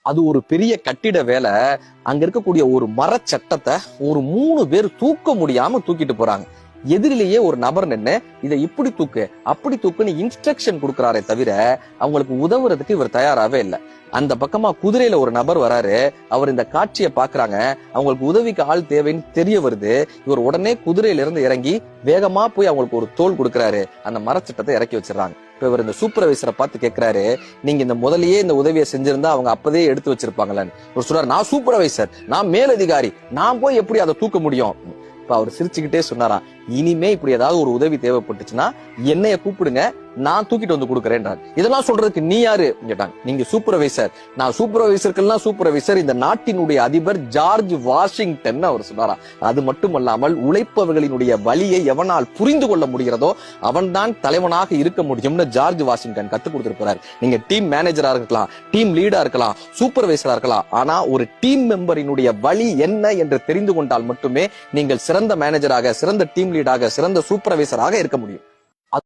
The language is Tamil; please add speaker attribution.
Speaker 1: அது ஒரு பெரிய கட்டிட வேலை. அங்க இருக்கக்கூடிய ஒரு மரச்சட்டத்தை ஒரு 3 பேர் தூக்க முடியாம தூக்கிட்டு போறாங்க. எதிரிலேயே ஒரு நபர் நின்று இதை இப்படி தூக்கு அப்படி தூக்குன்னு இன்ஸ்ட்ரக்ஷன் கொடுக்கறாரே தவிர அவங்களுக்கு உதவுறதுக்கு இவர் தயாராவே இல்லை. அந்த பக்கமா குதிரையில ஒரு நபர் வராரு. அவர் இந்த காட்சியை பாக்குறாங்க. அவங்களுக்கு உதவிக்கு ஆள் தேவைன்னு தெரிய வருது. இவர் உடனே குதிரையில இருந்து இறங்கி வேகமா போய் அவங்களுக்கு ஒரு தோல் கொடுக்கறாரு. அந்த மரச்சட்டத்தை இறக்கி வச்சிடறாங்க. இப்ப இவர் இந்த சூப்பர்வைசரை பார்த்து கேட்கிறாரு, நீங்க இந்த முதலையே இந்த உதவியை செஞ்சிருந்தா அவங்க அப்பதே எடுத்து வச்சிருப்பாங்களான்னு. இவர் சொல்றாரு, நான் சூப்பர்வைசர், நான் மேலதிகாரி, நான் போய் எப்படி அதை தூக்க முடியும்? இப்ப அவர் சிரிச்சுக்கிட்டே சொன்னாராம், இனிமே இப்படி ஏதாவது ஒரு உதவி தேவைப்பட்டுச்சுன்னா என்னைய கூப்பிடுங்க, நான் தூக்கிட்டு வந்து கொடுக்கறேன்றாங்க. இதெல்லாம் சொல்றதுக்கு நீ யாரு கேட்டாங்க. நீங்க சூப்பர்வைசர். நான் சூப்பர்வைசருக்கெல்லாம் சூப்பர்வைசர் இந்த நாட்டினுடைய அதிபர் ஜார்ஜ் வாஷிங்டன் அவர் சொன்னாரா. அது மட்டுமல்லாமல் உழைப்பவர்களினுடைய வலியை எவனால் புரிந்து கொள்ள முடிகிறதோ அவன்தான் தலைவனாக இருக்க முடியும்னு ஜார்ஜ் வாஷிங்டன் கத்துக் கொடுத்திருக்கிறார். நீங்க டீம் மேனேஜரா இருக்கலாம், டீம் லீடா இருக்கலாம், சூப்பர்வைசரா இருக்கலாம். ஆனா ஒரு டீம் மெம்பரினுடைய வலி என்ன என்று தெரிந்து கொண்டால் மட்டுமே நீங்கள் சிறந்த மேனேஜராக, சிறந்த டீம் லீடாக, சிறந்த சூப்பர்வைசராக இருக்க முடியும்.